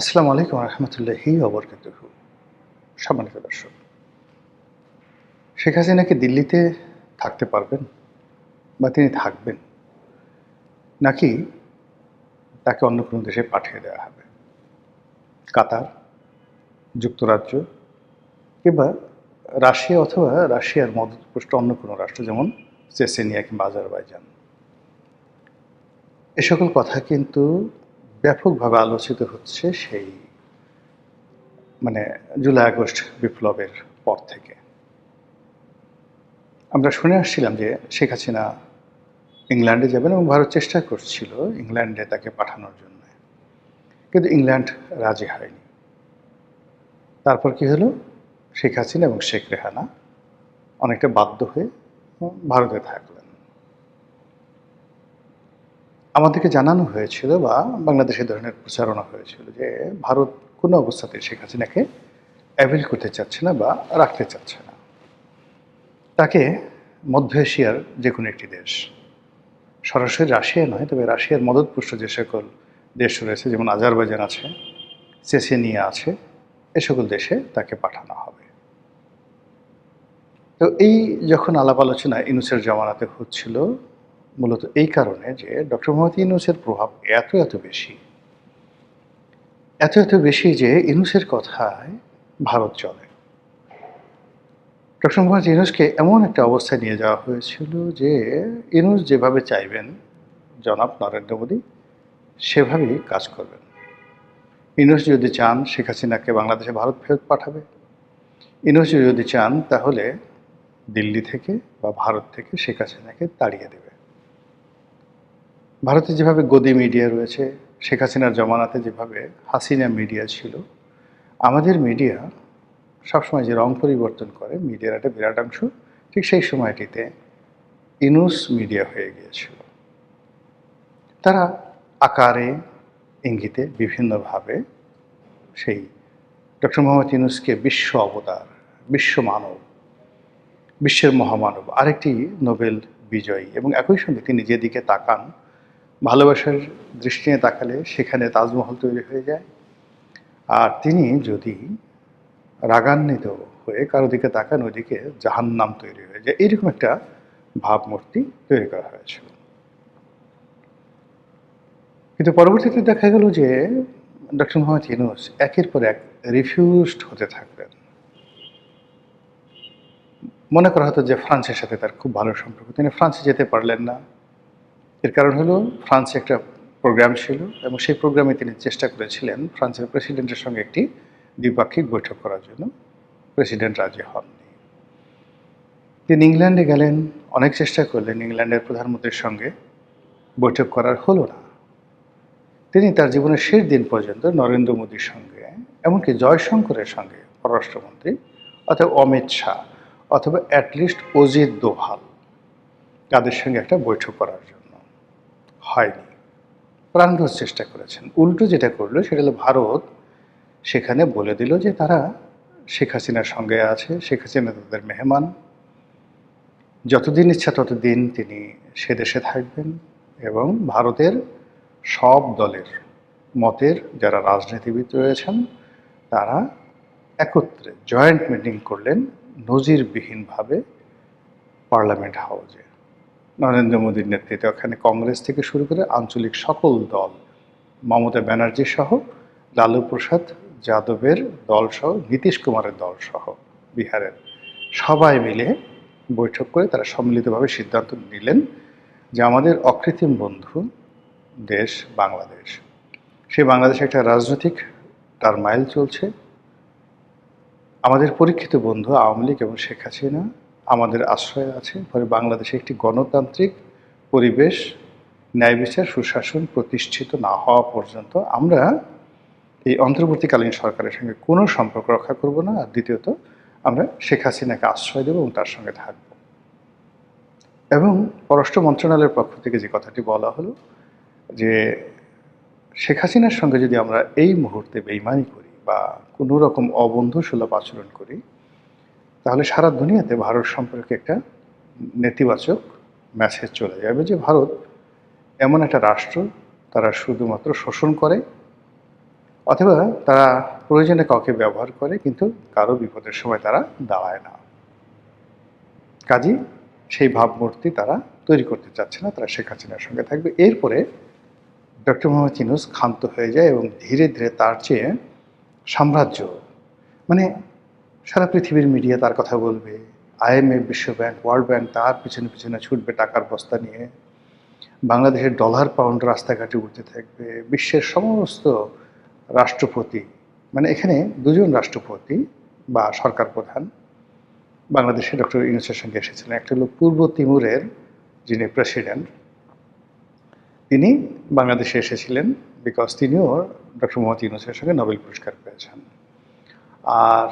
আসসালামু আলাইকুম রহমতুল্লাহি ওবরকাতুহু। সম্মানিত দর্শক, শেখ হাসিনা কি দিল্লিতে থাকতে পারবেন বা তিনি থাকবেন, নাকি তাকে অন্য কোনো দেশে পাঠিয়ে দেওয়া হবে? কাতার, যুক্তরাজ্য কিংবা রাশিয়া অথবা রাশিয়ার মদতপুষ্ট অন্য কোনো রাষ্ট্র, যেমন চেচেনিয়া কিংবা আজারবাইজান। এ সকল কথা কিন্তু ব্যাপকভাবে আলোচিত হচ্ছে সেই জুলাই আগস্ট বিপ্লবের পর থেকে। আমরা শুনে আসছিলাম যে শেখ হাসিনা ইংল্যান্ডে যাবেন এবং ভারত চেষ্টা করছিল ইংল্যান্ডে তাকে পাঠানোর জন্য, কিন্তু ইংল্যান্ড রাজি হয়নি। তারপর কি হলো, শেখ হাসিনা এবং শেখ রেহানা অনেকটা বাধ্য হয়ে ভারতে থাকলেন। আমাদেরকে জানানো হয়েছিল বা বাংলাদেশে ধরনের প্রচারণা হয়েছিল যে ভারত কোনো অবস্থাতে শেখ হাসিনাকে অ্যাভেল করতে চাচ্ছে না বা রাখতে চাচ্ছে না। তাকে মধ্য এশিয়ার যে কোনো একটি দেশ, সরাসরি রাশিয়া নয়, তবে রাশিয়ার মদতপুষ্ট যে সকল দেশ রয়েছে, যেমন আজারবাইজান আছে, চেচেনিয়া আছে, এ সকল দেশে তাকে পাঠানো হবে। তো এই যখন আলাপ আলোচনা ইউনূসের জামানাতে হচ্ছিল, মূলত এই কারণে যে ডক্টর মোহাম্মদ ইউনূসের প্রভাব এত বেশি, এত বেশি যে ইউনূসের কথায় ভারত চলে। ডক্টর মোহাম্মদ ইউনূসকে এমন একটা অবস্থায় নিয়ে যাওয়া হয়েছিল যে ইউনূস যেভাবে চাইবেন জনাব নরেন্দ্র মোদী সেভাবেই কাজ করবেন। ইউনূস যদি চান শেখ হাসিনাকে বাংলাদেশে ভারত ফেরত পাঠাবে, ইউনূস যদি চান তাহলে দিল্লি থেকে বা ভারত থেকে শেখ হাসিনাকে তাড়িয়ে দেবে। ভারতে যেভাবে গদি মিডিয়া রয়েছে, শেখ হাসিনার জমানাতে যেভাবে হাসিনা মিডিয়া ছিল, আমাদের মিডিয়া সবসময় যে রং পরিবর্তন করে মিডিয়ার একটা বিরাট অংশ ঠিক সেই সময়টিতে ইউনূস মিডিয়া হয়ে গিয়েছিল। তারা আকারে ইঙ্গিতে বিভিন্নভাবে সেই ডক্টর মোহাম্মদ ইউনূসকে বিশ্ব অবতার, বিশ্ব মানব, বিশ্বের মহামানব, আরেকটি নোবেল বিজয়ী, এবং একই সঙ্গে তিনি যেদিকে তাকান, ভালোবাসার দৃষ্টি নিয়ে তাকালে সেখানে তাজমহল তৈরি হয়ে যায়। আর তিনি যদি রাগান্বিত হয়ে কারো দিকে তাকান, ওইদিকে জাহান্নাম তৈরি হয়ে যায়। এইরকম একটা ভাবমূর্তি তৈরি করা হয়েছিল। কিন্তু পরবর্তীতে দেখা গেল যে ডক্টর মোহাম্মদ ইউনূস একের পর এক রিফিউজড হতে থাকলেন। মনে করা হতো যে ফ্রান্সের সাথে তার খুব ভালো সম্পর্ক, তিনি ফ্রান্সে যেতে পারলেন না। এর কারণ হলো ফ্রান্সে একটা প্রোগ্রাম ছিল এবং সেই প্রোগ্রামে তিনি চেষ্টা করেছিলেন ফ্রান্সের প্রেসিডেন্টের সঙ্গে একটি দ্বিপাক্ষিক বৈঠক করার জন্য। প্রেসিডেন্ট রাজি হননি। তিনি ইংল্যান্ডে গেলেন, অনেক চেষ্টা করলেন, ইংল্যান্ডের প্রধানমন্ত্রীর সঙ্গে বৈঠক করার হলো না। তিনি তার জীবনের শেষ দিন পর্যন্ত নরেন্দ্র মোদীর সঙ্গে, এমনকি জয়শঙ্করের সঙ্গে পররাষ্ট্রমন্ত্রী, অথবা অমিত শাহ, অথবা অ্যাটলিস্ট অজিত দোভাল, তাদের সঙ্গে একটা বৈঠক করার জন্য হয়নি। প্রাণভর চেষ্টা করেছেন। উল্টো যেটা করলো সেটা হলো ভারত সেখানে বলে দিল যে তারা শেখ হাসিনার সঙ্গে আছে, শেখ হাসিনা তাদের মেহমান, যতদিন ইচ্ছা ততদিন তিনি সে দেশে থাকবেন, এবং ভারতের সব দলের মতের যারা রাজনীতিবিদ রয়েছেন তারা একত্রে জয়েন্ট মিটিং করলেন নজিরবিহীনভাবে পার্লামেন্ট হাউসে। নরেন্দ্র মোদীর নেতৃত্বে ওখানে কংগ্রেস থেকে শুরু করে আঞ্চলিক সকল দল, মমতা ব্যানার্জি সহ, লালু প্রসাদ যাদবের দলসহ, নীতিশ কুমারের দলসহ, বিহারের সবাই মিলে বৈঠক করে তারা সম্মিলিতভাবে সিদ্ধান্ত নিলেন যে আমাদের অকৃত্রিম বন্ধু দেশ বাংলাদেশ, সেই বাংলাদেশে একটা রাজনৈতিক টারমাইল চলছে। আমাদের পরীক্ষিত বন্ধু আওয়ামী লীগ এবং শেখ হাসিনা আমাদের আশ্রয় আছে, ফলে বাংলাদেশে একটি গণতান্ত্রিক পরিবেশ, ন্যায় বিচার, সুশাসন প্রতিষ্ঠিত না হওয়া পর্যন্ত আমরা এই অন্তর্বর্তীকালীন সরকারের সঙ্গে কোনো সম্পর্ক রক্ষা করব না। আর দ্বিতীয়ত, আমরা শেখ হাসিনাকে আশ্রয় দেব এবং তার সঙ্গে থাকব। এবং পররাষ্ট্র মন্ত্রণালয়ের পক্ষ থেকে যে কথাটি বলা হলো যে শেখ হাসিনার সঙ্গে যদি আমরা এই মুহূর্তে বেইমানি করি বা কোনো রকম অবন্ধুসুলভ আচরণ করি, তাহলে সারা দুনিয়াতে ভারত সম্পর্কে একটা নেতিবাচক মেসেজ চলে যাবে যে ভারত এমন একটা রাষ্ট্র, তারা শুধুমাত্র শোষণ করে, অথবা তারা প্রয়োজনে কাউকে ব্যবহার করে, কিন্তু কারো বিপদের সময় তারা দাঁড়ায় না। কাজেই সেই ভাবমূর্তি তারা তৈরি করতে চাচ্ছে না, তারা শেখ হাসিনার সঙ্গে থাকবে। এরপরে ডক্টর মোহাম্মদ ইউনূস ক্ষান্ত হয়ে যায় এবং ধীরে ধীরে তার চেয়ে সাম্রাজ্য, মানে সারা পৃথিবীর মিডিয়া তার কথা বলবে, IMF, বিশ্বব্যাংক, ওয়ার্ল্ড ব্যাংক তার পিছনে পিছনে ছুটবে টাকার বস্তা নিয়ে, বাংলাদেশের ডলার পাউন্ড রাস্তাঘাটে উঠতে থাকবে, বিশ্বের সমস্ত রাষ্ট্রপতি, মানে এখানে দুজন রাষ্ট্রপতি বা সরকার প্রধান বাংলাদেশে ডক্টর ইউনূসের সঙ্গে এসেছিলেন। একটা হলো পূর্ব তিমুরের যিনি প্রেসিডেন্ট, তিনি বাংলাদেশে এসেছিলেন বিকজ তিনিও ডক্টর মোহাম্মদ ইউনূসের সঙ্গে নোবেল পুরস্কার পেয়েছেন। আর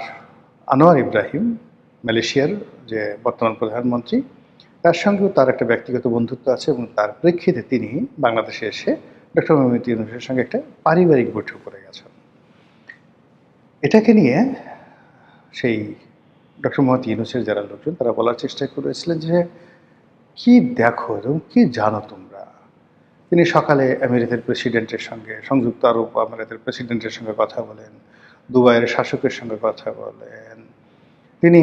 আনোয়ার ইব্রাহিম, মালয়েশিয়ার যে বর্তমান প্রধানমন্ত্রী, তার সঙ্গেও তার একটা ব্যক্তিগত বন্ধুত্ব আছে এবং তার প্রেক্ষিতে তিনি বাংলাদেশে এসে ডক্টর মোহাম্মদ ইউনূসের সঙ্গে একটা পারিবারিক বৈঠক করে গেছেন। এটাকে নিয়ে সেই ডক্টর মোহাম্মদ ইউনূসের যারা লোকজন তারা বলার চেষ্টা করেছিলেন যে কি দেখো এবং কি জানো তোমরা। তিনি সকালে আমেরিকার প্রেসিডেন্টের সঙ্গে, সংযুক্ত আরব আমিরাতের প্রেসিডেন্টের সঙ্গে কথা বলেন, দুবাইয়ের শাসকের সঙ্গে কথা বলেন, তিনি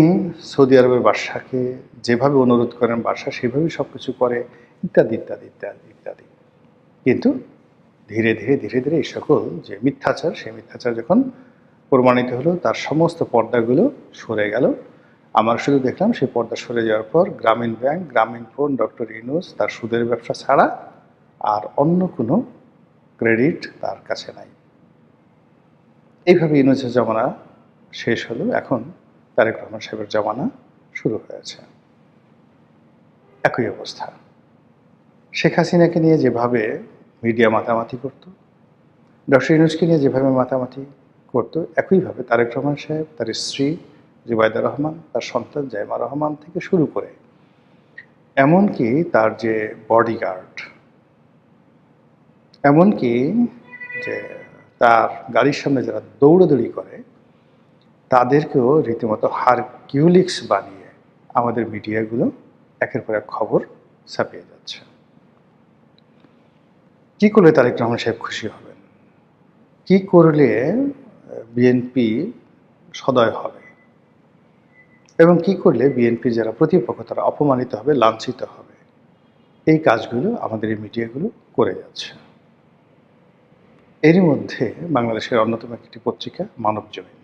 সৌদি আরবের বাদশাকে যেভাবে অনুরোধ করেন বাদশা সেভাবেই সব কিছু করে, ইত্যাদি ইত্যাদি ইত্যাদি ইত্যাদি। কিন্তু ধীরে ধীরে ধীরে ধীরে এই সকল যে মিথ্যাচার, সেই মিথ্যাচার যখন প্রমাণিত হলো, তার সমস্ত পর্দাগুলো সরে গেল। আমার শুধু দেখলাম সেই পর্দা সরে যাওয়ার পর গ্রামীণ ব্যাংক, গ্রামীণ ফোন, ডক্টর ইউনূস তার সুদের ব্যবসা ছাড়া আর অন্য কোনো ক্রেডিট তার কাছে নাই। এইভাবে ইউনূসের জমানা শেষ হলো, এখন তারেক রহমান সাহেবের জমানা শুরু হয়েছে। একই অবস্থা। শেখ হাসিনাকে নিয়ে যেভাবে মিডিয়া মাতামাতি করত, ডক্টর ইউনূসকে নিয়ে যেভাবে মাতামাতি করত, একইভাবে তারেক রহমান সাহেব, তার স্ত্রী জুবাইদা রহমান, তার সন্তান জাইমা রহমান থেকে শুরু করে এমনকি তার যে বডিগার্ড, এমনকি যে তার গাড়ির সামনে যারা দৌড়াদৌড়ি করে, তাদেরকেও রীতিমতো হারকিউলিক্স বানিয়ে আমাদের মিডিয়াগুলো একের পর এক খবর ছাপিয়ে যাচ্ছে। কি করলে তারেক রহমান সাহেব খুশি হবেন? কি করলে বিএনপি সদয় হবে? এবং কি করলে বিএনপি যারা প্রতিপক্ষ তারা অপমানিত হবে, লাঞ্ছিত হবে? এই কাজগুলো আমাদের এই মিডিয়াগুলো করে যাচ্ছে। এরই মধ্যে বাংলাদেশের অন্যতম একটি পত্রিকা Manabzamin.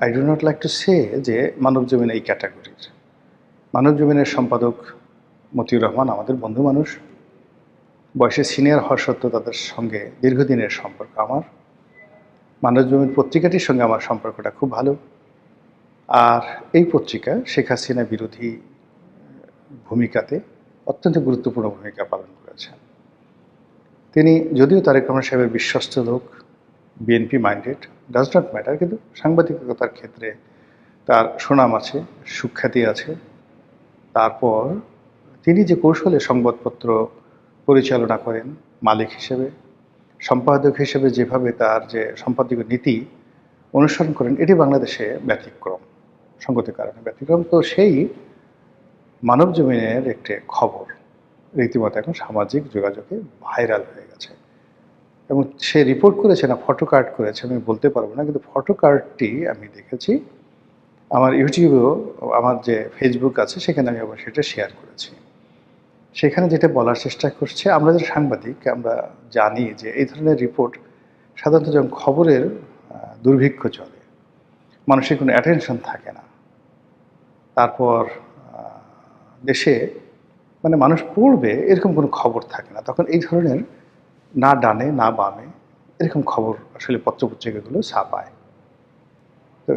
I do not like to say যে মানবজমিন এই ক্যাটাগরির। মানবজমিনের সম্পাদক মতিউর রহমান আমাদের বন্ধু মানুষ, বয়সে সিনিয়র হওয়া সত্ত্বেও তাদের সঙ্গে দীর্ঘদিনের সম্পর্ক আমার। মানবজমিন পত্রিকাটির সঙ্গে আমার সম্পর্কটা খুব ভালো। আর এই পত্রিকা শেখ হাসিনা বিরোধী ভূমিকাতে অত্যন্ত গুরুত্বপূর্ণ ভূমিকা পালন করেছেন। তিনি যদিও তারেক রহমান সাহেবের বিশ্বস্ত লোক, BNP minded, does not matter, কিন্তু সাংবাদিকতার ক্ষেত্রে তার সুনাম আছে, সুখ্যাতি আছে। তারপর তিনি যে কৌশলে সংবাদপত্র পরিচালনা করেন মালিক হিসেবে, সম্পাদক হিসেবে যেভাবে তার যে সম্পাদকীয় নীতি অনুসরণ করেন, এটি বাংলাদেশে ব্যতিক্রম, সঙ্গতির কারণে ব্যতিক্রম। তো সেই মানবজমিনের একটি খবর রীতিমতো এখন সামাজিক যোগাযোগে ভাইরাল হয়ে গেছে এবং সে রিপোর্ট করেছে না ফটো কার্ড করেছে আমি বলতে পারবো না, কিন্তু ফটো কার্ডটি আমি দেখেছি আমার ইউটিউবেও, আমার যে ফেসবুক আছে সেখানে আমি আবার সেটা শেয়ার করেছি। সেখানে যেটা বলার চেষ্টা করছে, আমরা যারা সাংবাদিক আমরা জানি যে এই ধরনের রিপোর্ট সাধারণত যখন খবরের দুর্ভিক্ষ চলে, মানুষের কোনো অ্যাটেনশন থাকে না, তারপর দেশে মানে মানুষ পড়বে এরকম কোনো খবর থাকে না, তখন এই ধরনের না ডানে না বামে এরকম খবর আসলে পত্রপত্রিকাগুলো ছাপায়। তো